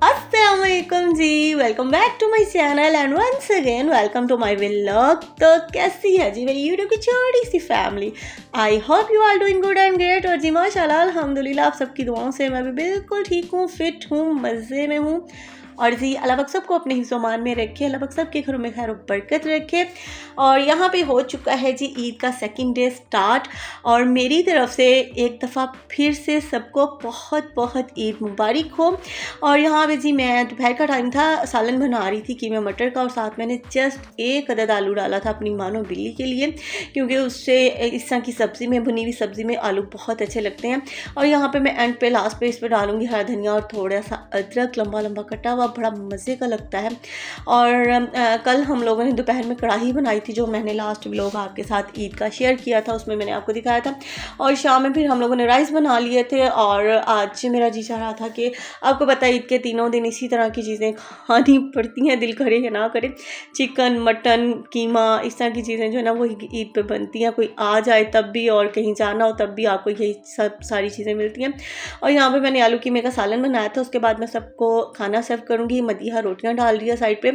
अस्सलामुअलैकुम जी, welcome back to my channel and once again welcome to my vlog. तो कैसी है जी मेरी यूट्यूब की छोटी सी family. I hope you are doing good and great. और जी माशाल्लाह अल्हम्दुलिल्लाह आप सबकी दुआओं से मैं भी बिल्कुल ठीक हूँ, फिट हूँ, मज़े में हूँ। और जी अल्लाह पाक सबको अपने हिस्सों-मान में रखे, अल्लाह पाक सबके घरों में खैर और बरकत रखे। और यहाँ पे हो चुका है जी ईद का सेकंड डे स्टार्ट। और मेरी तरफ से एक दफ़ा फिर से सबको बहुत बहुत ईद मुबारक हो। और यहाँ पे जी मैं दोपहर का टाइम था, सालन बना रही थी कीमा मटर का, और साथ मैंने जस्ट एक अदद आलू डाला था अपनी मानो बिल्ली के लिए, क्योंकि उससे इस तरह की सब्ज़ी में, भुनी हुई सब्ज़ी में आलू बहुत अच्छे लगते हैं। और यहाँ पे मैं एंड पे लास्ट पे इस पर डालूंगी हरा धनिया और थोड़ा सा अदरक लंबा लंबा कटा हुआ, बड़ा मज़े का लगता है। और कल हम लोगों ने दोपहर में कढ़ाई बनाई थी, जो मैंने लास्ट व्लॉग आपके साथ ईद का शेयर किया था, उसमें मैंने आपको दिखाया था। और शाम में फिर हम लोगों ने राइस बना लिए थे। और आज मेरा जी चाह रहा था कि आपको पता है ईद के तीनों दिन इसी तरह की चीज़ें खानी पड़ती हैं, दिल करे या ना करे। चिकन, मटन, कीमा, इस तरह की चीज़ें जो है ना वो ईद पे बनती हैं। कोई आ जाए तब भी, और कहीं जाना हो तब भी आपको यही सब सारी चीज़ें मिलती हैं। और यहाँ पे मैंने आलू कीमे का सालन बनाया था। उसके बाद मैं सबको खाना सर्व करूँगी। मदीहा रोटियाँ डाल रही है साइड पे।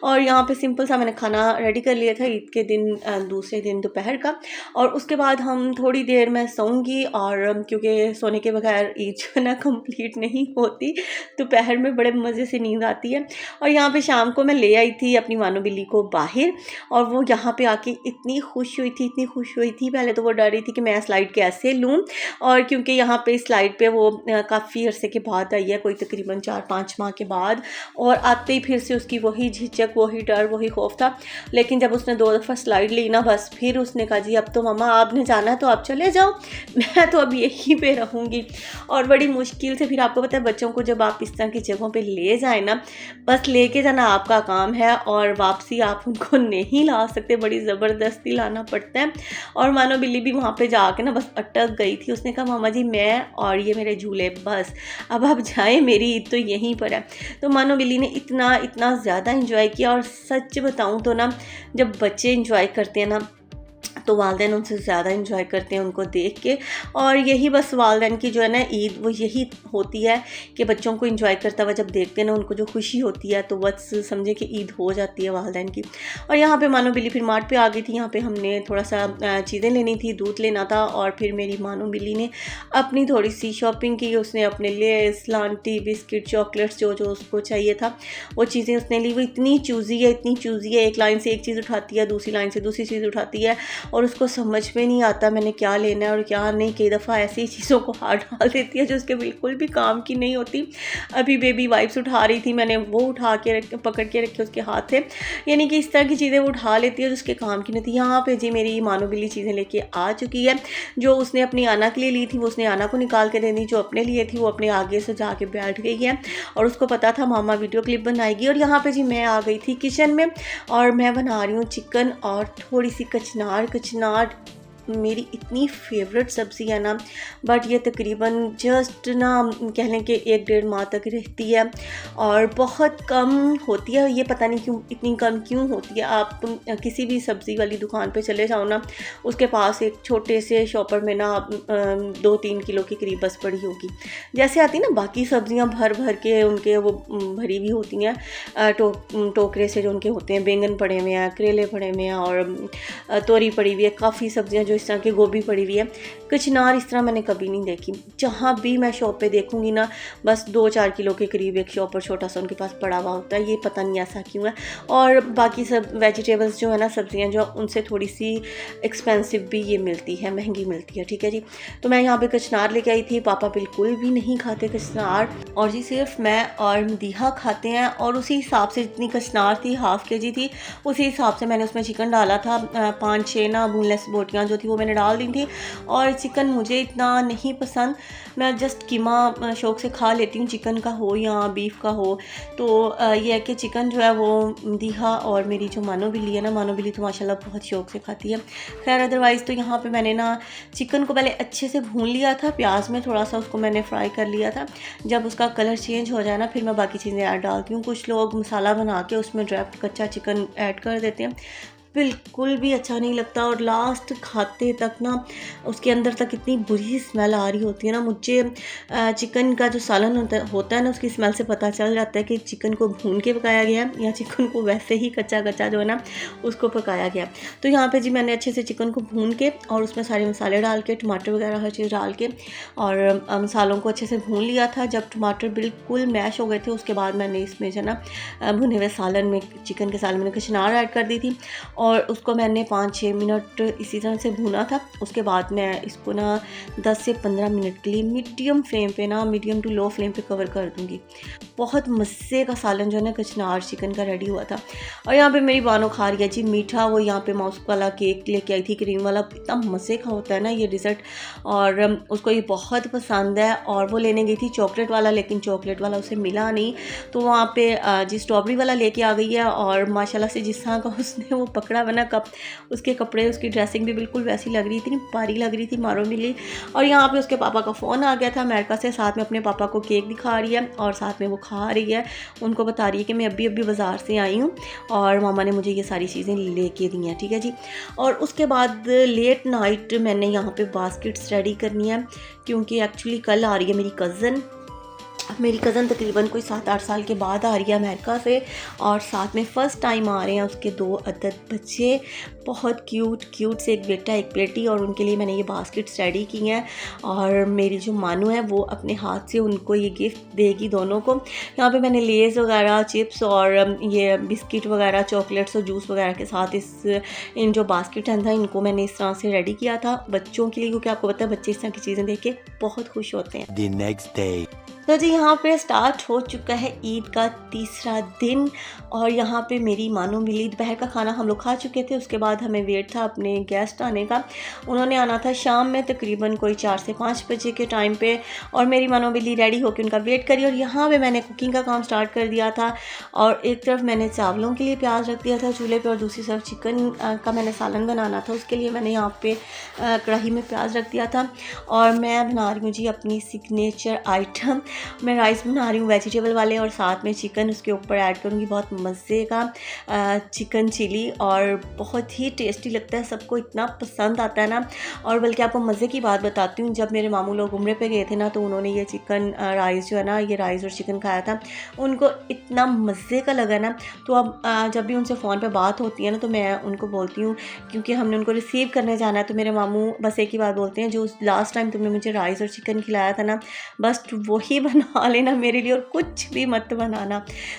और यहाँ पे सिंपल सा मैंने खाना रेडी कर लिया था ईद के दिन, दूसरे दिन दोपहर का। और उसके बाद हम थोड़ी देर में सोऊंगी, और क्योंकि सोने के बगैर ईद जो है ना कंप्लीट नहीं होती, दोपहर में बड़े मज़े से नींद आती है। और यहाँ पे शाम को मैं ले आई थी अपनी मानो बिल्ली को बाहर, और वो यहाँ पे आके इतनी खुश हुई थी, इतनी खुश हुई थी। पहले तो वो डर रही थी कि मैं स्लाइड कैसे लूँ, और क्योंकि यहाँ पे स्लाइड पे वो काफ़ी अरसे के बाद आई है, कोई तकरीबन 4-5 माह के बाद। और आते ही फिर से उसकी वही झिझक, वही डर, वही खौफ था। लेकिन जब उसने 2 दफ़ा स्लाइड ली ना, बस फिर उसने कहा जी अब तो मम्मा आपने जाना है तो आप चले जाओ, मैं तो अब यहीं पे रहूँगी। और बड़ी मुश्किल से, फिर आपको पता है बच्चों को जब आप इस तरह की जगहों पे ले जाए ना, बस लेके जाना आपका काम है, और वापसी आप उनको नहीं ला सकते, बड़ी ज़बरदस्ती लाना पड़ता है। और मानो बिल्ली भी वहाँ पे जाके ना बस अटक गई थी। उसने कहा मामा जी मैं और ये मेरे झूले, बस अब आप जाएँ, मेरी ईद तो यहीं पर है। तो मानो बिल्ली ने इतना इतना ज़्यादा इंजॉय किया। और सच बताऊँ तो ना, जब बच्चे इंजॉय करते हैं ना तो वालिदैन उनसे ज़्यादा इंजॉय करते हैं उनको देख के। और यही बस वालिदैन की जो है ना ईद, वो यही होती है कि बच्चों को इंजॉय करता हुआ जब देखते हैं ना, उनको जो खुशी होती है, तो बस समझे कि ईद हो जाती है वालिदैन की। और यहाँ पे मानो बिल्ली फिर मार्ट पे आ गई थी। यहाँ पे हमने थोड़ा सा चीज़ें लेनी थी, दूध लेना था। और फिर मेरी मानो बिल्ली ने अपनी थोड़ी सी शॉपिंग की। उसने अपने लिए स्लांटी, बिस्किट, चॉकलेट्स, जो जो उसको चाहिए था वो चीज़ें उसने ली। वो इतनी चूज़ी है, इतनी चूज़ी है, एक लाइन से एक चीज़ उठाती है, दूसरी लाइन से दूसरी चीज़ उठाती है, और उसको समझ में नहीं आता मैंने क्या लेना है और क्या नहीं। कई दफ़ा ऐसी चीज़ों को हाथ डाल देती है जो उसके बिल्कुल भी काम की नहीं होती। अभी बेबी वाइप्स उठा रही थी, मैंने वो उठा के पकड़ के रखे उसके हाथ से। यानी कि इस तरह की चीज़ें वो उठा लेती है जो उसके काम की नहीं थी। यहाँ पे जी मेरी मानो बिल्ली चीज़ें लेके आ चुकी है। जो उसने अपनी आना के लिए ली थी वो उसने आना को निकाल के दे दी, जो अपने लिए थी वो अपने आगे से जाके बैठ गई है। और उसको पता था मामा वीडियो क्लिप बनाएगी। और यहाँ पे जी मैं आ गई थी किचन में, और मैं बना रही हूँ चिकन और थोड़ी सी कचनार। मेरी इतनी फेवरेट सब्ज़ी है ना, बट ये तकरीबन जस्ट ना कह लें कि 1-1.5 माह तक रहती है, और बहुत कम होती है। ये पता नहीं क्यों इतनी कम क्यों होती है। आप किसी भी सब्ज़ी वाली दुकान पे चले जाओ ना, उसके पास एक छोटे से शॉपर में ना 2-3 किलो की करीब बस पड़ी होगी। जैसे आती है ना बाकी सब्ज़ियाँ भर भर के उनके वो भरी हुई होती हैं, टोकरे से जो उनके होते हैं। बैंगन पड़े हुए हैं, करेले पड़े हुए हैं, और तोरी पड़ी हुई है, काफ़ी सब्ज़ियाँ जो इस तरह की, गोभी पड़ी हुई है। कचनार इस तरह मैंने कभी नहीं देखी। जहाँ भी मैं शॉप पे देखूंगी ना, बस 2-4 किलो के करीब एक शॉपर छोटा सा उनके पास पड़ा हुआ होता है। ये पता नहीं ऐसा क्यों है। और बाकी सब वेजिटेबल्स जो है ना, सब्जियां जो, उनसे थोड़ी सी एक्सपेंसिव भी ये मिलती है, महंगी मिलती है। ठीक है जी। तो मैं यहाँ पे कचनार लेके आई थी। पापा बिल्कुल भी नहीं खाते कचनार, और जी सिर्फ मैं और मदीहा खाते हैं। और उसी हिसाब से जितनी कचनार थी, ½ kg थी, उसी हिसाब से मैंने उसमें चिकन डाला था। 5-6 ना बोनलेस बोटियाँ जो थी वो मैंने डाल दी थी। और चिकन मुझे इतना नहीं पसंद, मैं जस्ट कीमा शौक़ से खा लेती हूँ, चिकन का हो या बीफ का हो। तो ये है कि चिकन जो है वो मदीहा और मेरी जो मानो बिल्ली है ना, मानो बिल्ली तो माशाल्लाह बहुत शौक़ से खाती है। खैर अदरवाइज़ तो यहाँ पे मैंने ना चिकन को पहले अच्छे से भून लिया था, प्याज में थोड़ा सा उसको मैंने फ्राई कर लिया था। जब उसका कलर चेंज हो जाए ना, फिर मैं बाकी चीज़ें ऐड डालती हूँ। कुछ लोग मसाला बना के उसमें डायरेक्ट कच्चा चिकन ऐड कर देते हैं, बिल्कुल भी अच्छा नहीं लगता और लास्ट खाते तक ना उसके अंदर तक इतनी बुरी स्मेल आ रही होती है ना। मुझे चिकन का जो सालन होता है ना, उसकी स्मेल से पता चल जाता है कि चिकन को भून के पकाया गया या चिकन को वैसे ही कच्चा कच्चा जो है ना उसको पकाया गया। तो यहाँ पे जी मैंने अच्छे से चिकन को भून के और उसमें सारे मसाले डाल के, टमाटर वगैरह हर चीज़ डाल के और मसालों को अच्छे से भून लिया था। जब टमाटर बिल्कुल मैश हो गए थे उसके बाद मैंने इसमें जो है ना भुने हुए सालन में, चिकन के सालन में कचनार ऐड कर दी थी और उसको मैंने 5-6 मिनट इसी तरह से भुना था। उसके बाद मैं इसको ना 10 से 15 मिनट के लिए मीडियम फ्लेम पे ना, मीडियम टू लो फ्लेम पे कवर कर दूँगी। बहुत मज़े का सालन जो है ना कचनार चिकन का रेडी हुआ था। और यहाँ पे मेरी बानो खा रही है जी मीठा। वो यहाँ पे माउस वाला केक लेके आई थी, क्रीम वाला, इतना मज़े का होता है ना ये डिज़र्ट, और उसको ये बहुत पसंद है। और वो लेने गई थी चॉकलेट वाला, लेकिन चॉकलेट वाला उसे मिला नहीं, तो वहाँ पे जी स्ट्रॉबेरी वाला लेके आ गई है। और माशाल्लाह से जिस तरह का उसने वो पकड़ा बना कप, उसके कपड़े, उसकी ड्रेसिंग भी बिल्कुल वैसी लग रही थी, पारी लग रही थी, मारो मिली। और यहाँ पे उसके पापा का फ़ोन आ गया था अमेरिका से, साथ में अपने पापा को केक दिखा रही है और साथ में वो खा रही है। उनको बता रही है कि मैं अभी बाज़ार से आई हूँ और मामा ने मुझे ये सारी चीज़ें लेके दी हैं, ठीक है जी। और उसके बाद लेट नाइट मैंने यहाँ पे बास्केट्स रेडी करनी है, क्योंकि एक्चुअली कल आ रही है मेरी कज़न तकरीबन कोई 7-8 साल के बाद आ रही है अमेरिका से, और साथ में फ़र्स्ट टाइम आ रहे हैं उसके 2 अदद बच्चे, बहुत क्यूट से, एक बेटा एक बेटी। और उनके लिए मैंने ये बास्केट्स रेडी की हैं और मेरी जो मानू है वो अपने हाथ से उनको ये गिफ्ट देगी दोनों को। यहाँ पे मैंने लेज़ वगैरह, चिप्स और ये बिस्किट वगैरह, चॉकलेट्स और जूस वगैरह के साथ इन जो बास्केट था इनको मैंने इस तरह से रेडी किया था बच्चों के लिए, क्योंकि आपको पता है बच्चे इस तरह की चीज़ें देख के बहुत खुश होते हैं। The next day. तो जी यहाँ पे स्टार्ट हो चुका है ईद का तीसरा दिन, और यहाँ पे मेरी मानो मिली। दोपहर का खाना हम लोग खा चुके थे, उसके बाद हमें वेट था अपने गेस्ट आने का। उन्होंने आना था शाम में तकरीबन कोई 4 से 5 बजे के टाइम पे, और मेरी मानो मिली रेडी होकर उनका वेट करी। और यहाँ पे मैंने कुकिंग का काम स्टार्ट कर दिया था, और एक तरफ मैंने चावलों के लिए प्याज रख दिया था चूल्हे पर, और दूसरी तरफ चिकन का मैंने सालन बनाना था, उसके लिए मैंने यहाँ पे कढ़ाई में प्याज रख दिया था। और मैं बना रही हूँ जी अपनी सिग्नेचर आइटम, मैं राइस बना रही हूँ वेजिटेबल वाले, और साथ में चिकन उसके ऊपर ऐड करूँगी। बहुत मज़े का चिकन चिली, और बहुत ही टेस्टी लगता है, सबको इतना पसंद आता है ना। और बल्कि आपको मज़े की बात बताती हूँ, जब मेरे मामू लोग उम्रे पे गए थे ना, तो उन्होंने ये चिकन राइस जो है ना, ये राइस और चिकन खाया था, उनको इतना मज़े का लगा ना। तो अब जब भी उनसे फ़ोन पे बात होती है ना, तो मैं उनको बोलती हूँ, क्योंकि हमने उनको रिसीव करने जाना है, तो मेरे मामू बस एक ही बात बोलते हैं, जो लास्ट टाइम तुमने मुझे राइस और चिकन खिलाया था ना, बस वही बना लेना मेरे लिए और कुछ भी मत बनाना।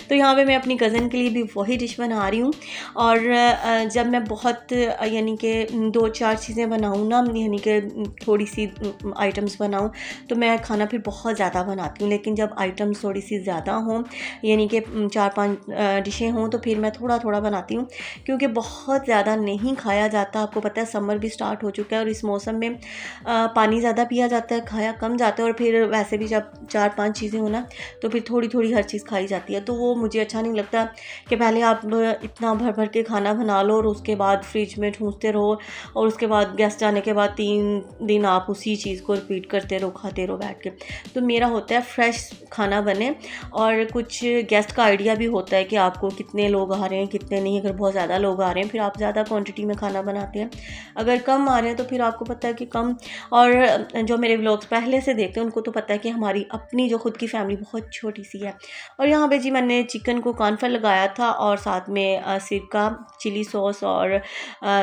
तो यहाँ पे मैं अपनी कज़न के लिए भी वही डिश बना रही हूँ। और जब मैं बहुत यानी कि 2-4 चीज़ें बनाऊँ ना, यानी कि थोड़ी सी आइटम्स बनाऊँ, तो मैं खाना फिर बहुत ज़्यादा बनाती हूँ। लेकिन जब आइटम्स थोड़ी सी ज़्यादा हों, यानी कि 4-5 डिशें हों, तो फिर मैं थोड़ा थोड़ा बनाती हूँ, क्योंकि बहुत ज़्यादा नहीं खाया जाता। आपको पता है समर भी स्टार्ट हो चुका है, और इस मौसम में पानी ज़्यादा पिया जाता है, खाया कम जाता है। और फिर वैसे भी जब 4-5 चीज़ें हो ना, तो फिर थोड़ी थोड़ी हर चीज़ खाई जाती है। तो वो मुझे अच्छा नहीं लगता कि पहले आप इतना भर भर के खाना बना लो और उसके बाद फ्रिज में ठूंसते रहो, और उसके बाद गेस्ट आने के बाद 3 दिन आप उसी चीज़ को रिपीट करते रहो, खाते रहो बैठ के। तो मेरा होता है फ्रेश खाना बने, और कुछ गेस्ट का आइडिया भी होता है कि आपको कितने लोग आ रहे हैं, कितने नहीं। अगर बहुत ज़्यादा लोग आ रहे हैं फिर आप ज़्यादा क्वांटिटी में खाना बनाते हैं, अगर कम आ रहे हैं तो फिर आपको पता है कि कम। और जो मेरे व्लॉग्स पहले से देखते हैं उनको तो पता है कि हमारी अपनी जो खुद की फैमिली बहुत छोटी सी है। और यहाँ पे जी मैंने चिकन को कॉर्नफ्लोर लगाया था, और साथ में सिरका, चिली सॉस और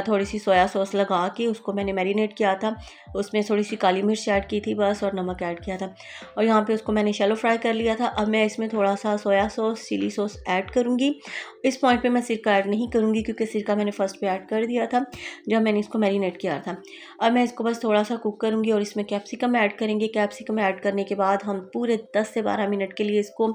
थोड़ी सी सोया सॉस लगा के उसको मैंने मैरिनेट किया था। उसमें थोड़ी सी काली मिर्च ऐड की थी बस, और नमक ऐड किया था, और यहाँ पे उसको मैंने शैलो फ्राई कर लिया था। अब मैं इसमें थोड़ा सा soya sauce, chilli sauce add करूँगी। इस पॉइंट पे मैं सिरका ऐड नहीं करूँगी, क्योंकि सिरका मैंने फर्स्ट पे ऐड कर दिया था जब मैंने इसको मैरिनेट किया था। अब मैं इसको बस थोड़ा सा कुक करूँगी, और इसमें कैप्सिकम ऐड करेंगे। कैप्सिकम ऐड करने के बाद हम पूरे 10 से 12 मिनट के लिए इसको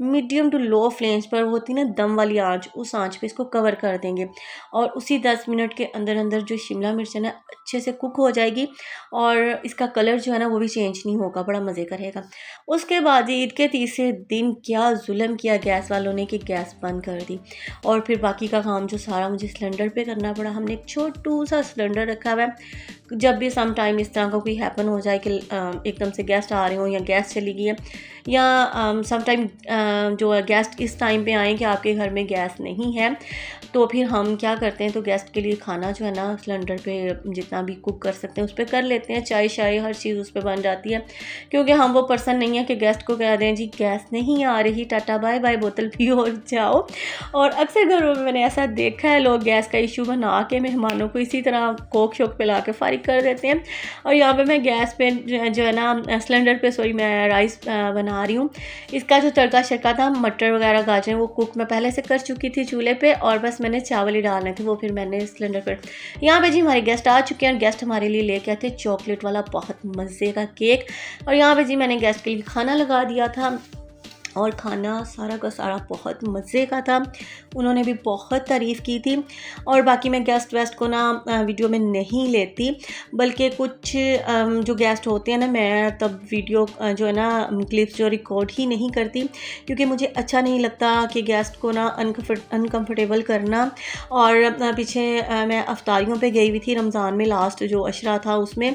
मीडियम टू लो फ्लेम्स पर, होती ना दम वाली आंच, उस आंच पे इसको कवर कर देंगे। और उसी 10 मिनट के अंदर अंदर जो शिमला मिर्च है ना अच्छे से कुक हो जाएगी, और इसका कलर जो है ना वो भी चेंज नहीं होगा, बड़ा मज़े का रहेगा। उसके बाद ईद के तीसरे दिन क्या जुल्म किया गैस वालों ने कि गैस बंद कर दी, और फिर बाकी का काम जो सारा मुझे सिलेंडर पे करना पड़ा। हमने एक छोटू सा सिलेंडर रखा हुआ है, जब भी सम टाइम इस तरह का कोई हैपन हो जाए कि एकदम से गेस्ट आ रहे हों या गैस चली गई है, या सम टाइम जो गेस्ट इस टाइम पे आएँ कि आपके घर में गैस नहीं है, तो फिर हम क्या करते हैं, तो गेस्ट के लिए खाना जो है ना सिलेंडर पे जितना भी कुक कर सकते हैं उस पर कर लेते हैं। चाय शाय हर चीज़ उस पर बन जाती है, क्योंकि हम वो पर्सन नहीं है कि गेस्ट को कह दें जी गैस नहीं आ रही, टाटा बाय बाय, बोतल पियो और जाओ। और अक्सर घरों में मैंने ऐसा देखा है, लोग गैस का इशू बना के मेहमानों को इसी तरह कोक शोक पिला के फारिग कर देते हैं। और यहाँ पे मैं गैस पे जो है ना सिलेंडर पे मैं राइस बना रही हूँ। इसका जो तड़का शड़का था, मटर वगैरह गाजर, वो कुक मैं पहले से कर चुकी थी चूल्हे पे, और बस मैंने चावल ही डालने थे, वो फिर मैंने सिलेंडर पर। यहाँ पे जी हमारे गेस्ट आ चुके हैं, और गेस्ट हमारे लिए लेके आए थे चॉकलेट वाला बहुत मज़े का केक। और यहाँ पे जी मैंने गेस्ट के लिए खाना लगा दिया था, और खाना सारा का सारा बहुत मज़े का था, उन्होंने भी बहुत तारीफ़ की थी। और बाकी मैं गेस्ट वेस्ट को ना वीडियो में नहीं लेती, बल्कि कुछ जो गेस्ट होते हैं ना, मैं तब वीडियो जो है ना क्लिप्स जो रिकॉर्ड ही नहीं करती, क्योंकि मुझे अच्छा नहीं लगता कि गेस्ट को ना अनकम्फर्टेबल करना। और पीछे मैं अफ्तारियों पे गई हुई थी रमज़ान में, लास्ट जो अशरा था उसमें,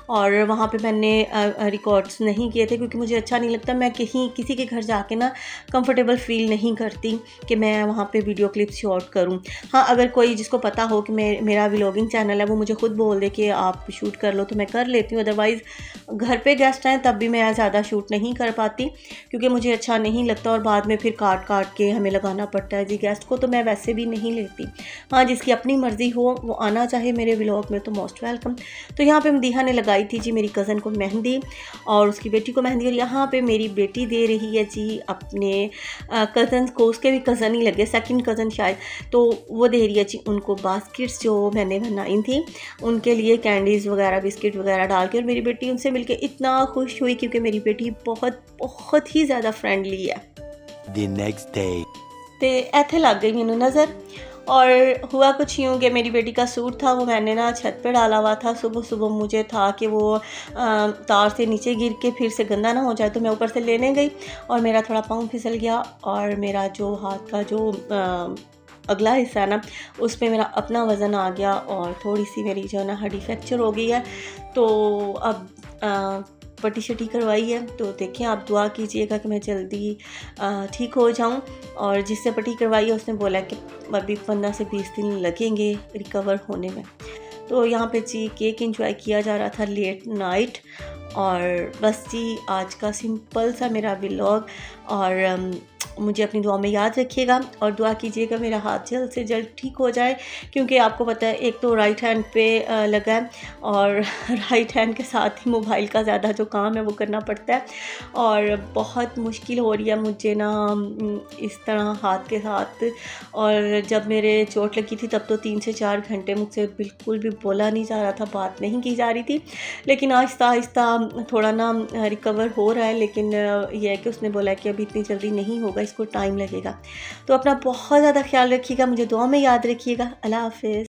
और वहाँ पे मैंने रिकॉर्ड्स नहीं किए थे, क्योंकि मुझे अच्छा नहीं लगता, मैं कहीं किसी के घर जाके ना कंफर्टेबल फ़ील नहीं करती कि मैं वहाँ पे वीडियो क्लिप शूट करूँ। हाँ, अगर कोई जिसको पता हो कि मेरा व्लॉगिंग चैनल है, वो मुझे खुद बोल दे कि आप शूट कर लो, तो मैं कर लेती हूँ। अदरवाइज़ घर पे गेस्ट आए तब भी मैं ज़्यादा शूट नहीं कर पाती, क्योंकि मुझे अच्छा नहीं लगता, और बाद में फिर काट काट के हमें लगाना पड़ता है जी गेस्ट को, तो मैं वैसे भी नहीं लेती। हाँ, जिसकी अपनी मर्ज़ी हो वो आना चाहे मेरे व्लॉग में तो मोस्ट वेलकम। तो यहाँ पे मदीहा ने लगाई थी जी मेरी कज़न को मेहंदी, और उसकी बेटी को मेहंदी, और यहाँ पे मेरी बेटी दे रही है जी अपने कज़न को, उसके भी कज़न ही लगे, सेकंड कज़न शायद, तो वो दे रही है जी उनको बास्केट्स जो मैंने बनाई थी उनके लिए, कैंडीज़ वगैरह बिस्किट वगैरह डाल के। और मेरी बेटी उनसे मिलके इतना खुश हुई, क्योंकि मेरी बेटी बहुत बहुत ही ज़्यादा फ्रेंडली है। The next day. तो इत्थे लग गई मैनू नज़र। और हुआ कुछ यूँ कि मेरी बेटी का सूट था, वो मैंने ना छत पे डाला हुआ था। सुबह सुबह मुझे था कि वो तार से नीचे गिर के फिर से गंदा ना हो जाए, तो मैं ऊपर से लेने गई और मेरा थोड़ा पाँव फिसल गया, और मेरा जो हाथ का जो अगला हिस्सा है ना, उस पर मेरा अपना वज़न आ गया, और थोड़ी सी मेरी जो है ना हड्डी फ्रैक्चर हो गई है। तो अब पट्टी शट्टी करवाई है, तो देखें आप दुआ कीजिएगा कि मैं जल्दी ठीक हो जाऊं। और जिससे पट्टी करवाई है उसने बोला कि अभी 15 से 20 दिन लगेंगे रिकवर होने में। तो यहाँ पे जी केक एंजॉय किया जा रहा था लेट नाइट। और बस जी आज का सिंपल सा मेरा व्लॉग, और मुझे अपनी दुआ में याद रखिएगा, और दुआ कीजिएगा मेरा हाथ जल्द से जल्द ठीक हो जाए, क्योंकि आपको पता है एक तो राइट हैंड पे लगा है, और राइट हैंड के साथ ही मोबाइल का ज़्यादा जो काम है वो करना पड़ता है, और बहुत मुश्किल हो रही है मुझे ना इस तरह हाथ के साथ। और जब मेरे चोट लगी थी तब तो 3 से 4 घंटे मुझसे बिल्कुल भी बोला नहीं जा रहा था, बात नहीं की जा रही थी, लेकिन आहिस्ता आहिस्ता थोड़ा ना रिकवर हो रहा है। लेकिन यह है कि उसने बोला कि अभी इतनी जल्दी नहीं होगा, इसको टाइम लगेगा। तो अपना बहुत ज़्यादा ख्याल रखिएगा, मुझे दुआ में याद रखिएगा। अल्लाह हाफ़िज़।